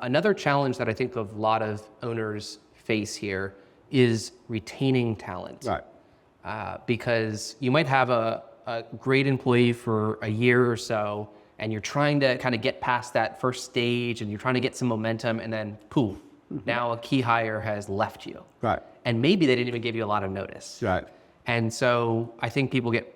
Another challenge that I think a lot of owners face here is retaining talent. Right. Because you might have a great employee for a year or so, and you're trying to kind of get past that first stage, and you're trying to get some momentum, and then poof, now a key hire has left you. Right. And maybe they didn't even give you a lot of notice. Right. And so I think people get,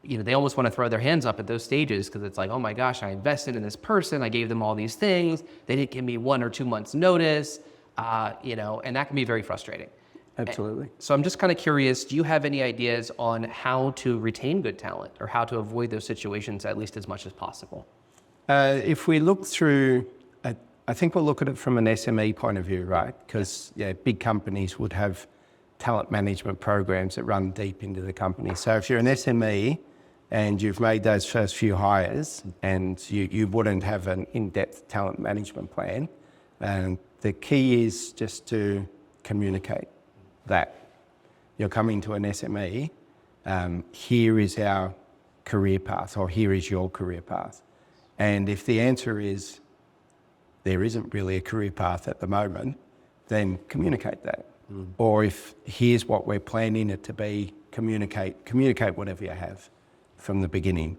they almost want to throw their hands up at those stages, because it's like, oh my gosh, I invested in this person, I gave them all these things, they didn't give me 1 or 2 months notice, and that can be very frustrating. Absolutely. So I'm just kind of curious, do you have any ideas on how to retain good talent or how to avoid those situations at least as much as possible? If we look through, I think we'll look at it from an SME point of view, right? Because big companies would have talent management programs that run deep into the company. So if you're an SME and you've made those first few hires and you wouldn't have an in-depth talent management plan, the key is just to communicate that you're coming to an SME, here is our career path, or here is your career path. And if the answer is there isn't really a career path at the moment, then communicate that. Or if here's what we're planning it to be, communicate whatever you have from the beginning.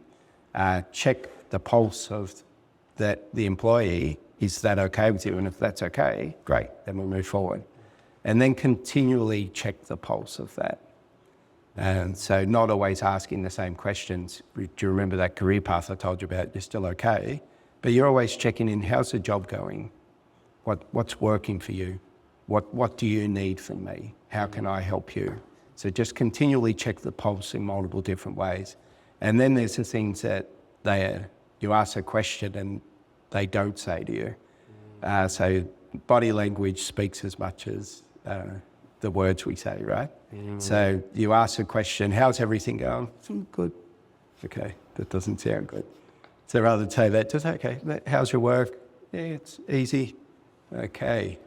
Check the pulse of the employee. Is that okay with you? And if that's okay, great, then we move forward. And then continually check the pulse of that. And so not always asking the same questions. Do you remember that career path I told you about? You're still okay. But you're always checking in, how's the job going? What's working for you? What do you need from me? How can I help you? So just continually check the pulse in multiple different ways. And then there's the things that you ask a question and they don't say to you. So body language speaks as much as the words we say, right? So you ask a question, how's everything going? Good. Okay, that doesn't sound good. So rather than say that, just okay, how's your work? Yeah, it's easy. Okay.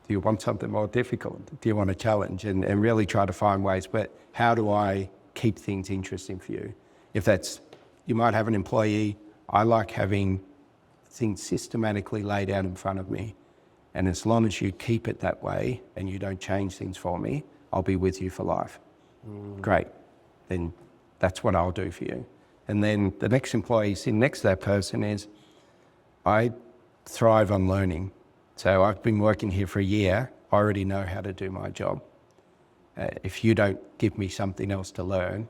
Do you want something more difficult? Do you want a challenge? And really try to find ways, but how do I keep things interesting for you? If that's, you might have an employee, I like having things systematically laid out in front of me. And as long as you keep it that way and you don't change things for me, I'll be with you for life. Great. Then that's what I'll do for you. And then the next employee sitting next to that person is, I thrive on learning. So I've been working here for a year. I already know how to do my job. If you don't give me something else to learn,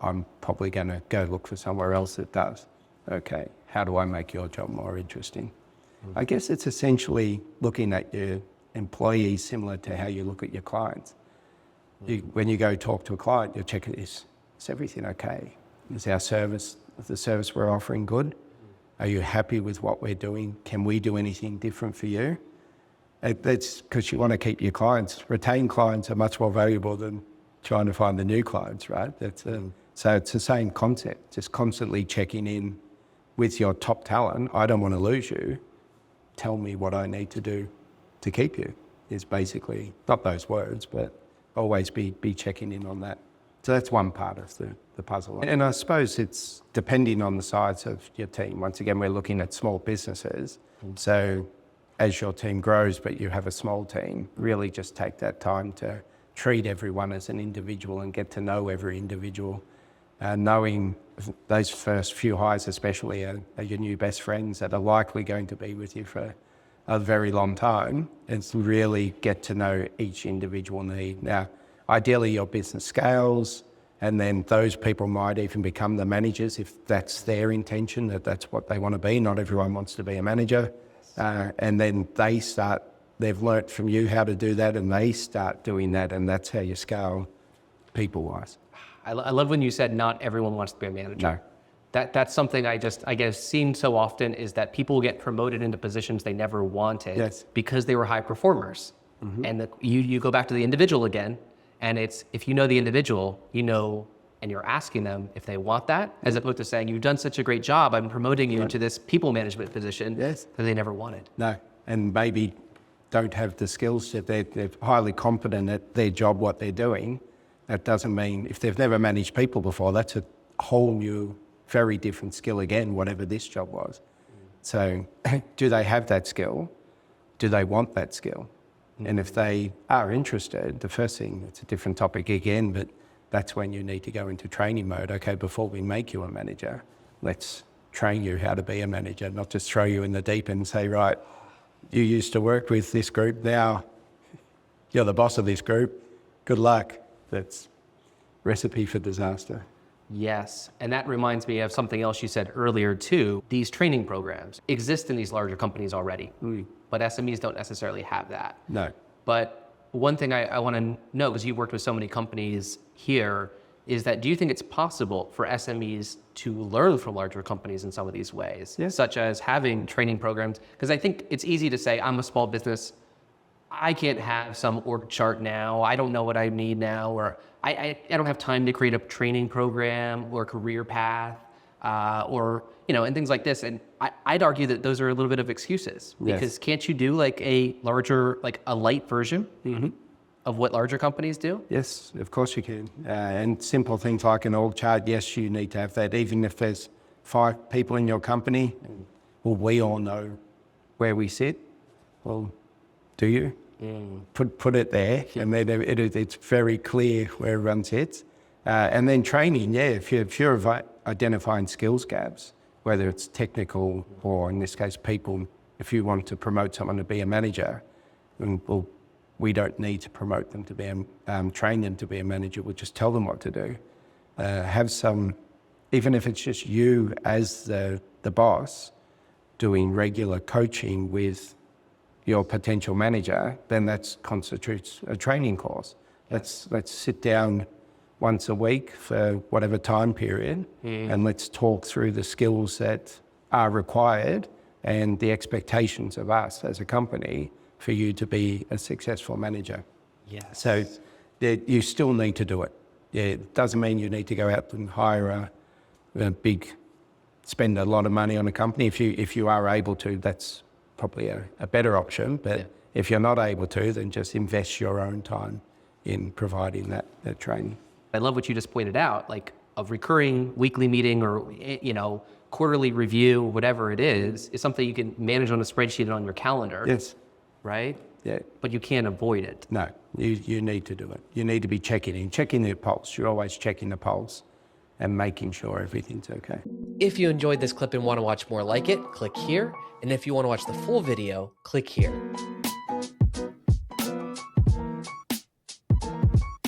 I'm probably going to go look for somewhere else that does. Okay, how do I make your job more interesting? I guess it's essentially looking at your employees similar to how you look at your clients. When you go talk to a client, you're checking, is everything okay? Is the service we're offering good? Are you happy with what we're doing? Can we do anything different for you? That's because you want to keep your clients. Retained clients are much more valuable than trying to find the new clients, right? So it's the same concept, just constantly checking in with your top talent. I don't want to lose you. Tell me what I need to do to keep you, is basically, not those words, but always be checking in on that. So that's one part of the puzzle. And I suppose it's depending on the size of your team. Once again, we're looking at small businesses. So as your team grows, but you have a small team, really just take that time to treat everyone as an individual and get to know every individual. Knowing those first few hires especially are your new best friends that are likely going to be with you for a very long time, and really get to know each individual need. Now, ideally your business scales, and then those people might even become the managers if that's their intention, that's what they want to be. Not everyone wants to be a manager. And then they've learnt from you how to do that, and they start doing that, and that's how you scale people-wise. I love when you said not everyone wants to be a manager. No. That's something I guess seen so often, is that people get promoted into positions they never wanted because they were high performers. And you go back to the individual again, and it's, if you know the individual, and you're asking them if they want that, as opposed to saying, you've done such a great job, I'm promoting you into this people management position that they never wanted. No, and maybe don't have the skills that they're highly competent at their job, what they're doing. That doesn't mean, if they've never managed people before, that's a whole new, very different skill again, whatever this job was. So do they have that skill? Do they want that skill? And if they are interested, the first thing, it's a different topic again, but that's when you need to go into training mode. Okay, before we make you a manager, let's train you how to be a manager, not just throw you in the deep end and say, right, you used to work with this group, now you're the boss of this group. Good luck. That's recipe for disaster. Yes, and that reminds me of something else you said earlier too. These training programs exist in these larger companies already, but SMEs don't necessarily have that. No. But one thing I want to know, because you've worked with so many companies here, is that do you think it's possible for SMEs to learn from larger companies in some of these ways, such as having training programs? Because I think it's easy to say, I'm a small business, I can't have some org chart now, I don't know what I need now, or I don't have time to create a training program or career path, or, and things like this. And I'd argue that those are a little bit of excuses, because can't you do like a larger, like a light version of what larger companies do? Yes, of course you can. And simple things like an org chart, yes, you need to have that. Even if there's 5 people in your company, well, we all know where we sit. Well, do you? Put it there, and then it's very clear where everyone sits. And then training, if you're identifying skills gaps, whether it's technical or in this case people, if you want to promote someone to be a manager, well, we don't need to promote them to be train them to be a manager. We'll just tell them what to do. Have some, even if it's just you as the boss, doing regular coaching with your potential manager, then that constitutes a training course. Let's sit down once a week for whatever time period, and let's talk through the skills that are required and the expectations of us as a company for you to be a successful manager. Yes. So you still need to do it. It doesn't mean you need to go out and hire spend a lot of money on a company. If you are able to, that's probably a better option. But if you're not able to, then just invest your own time in providing that training. I love what you just pointed out, like a recurring weekly meeting or, quarterly review, whatever it is something you can manage on a spreadsheet and on your calendar. Yes. Right? Yeah. But you can't avoid it. No, you need to do it. You need to be checking the pulse. You're always checking the pulse and making sure everything's okay. If you enjoyed this clip and want to watch more like it, click here. And if you want to watch the full video, click here.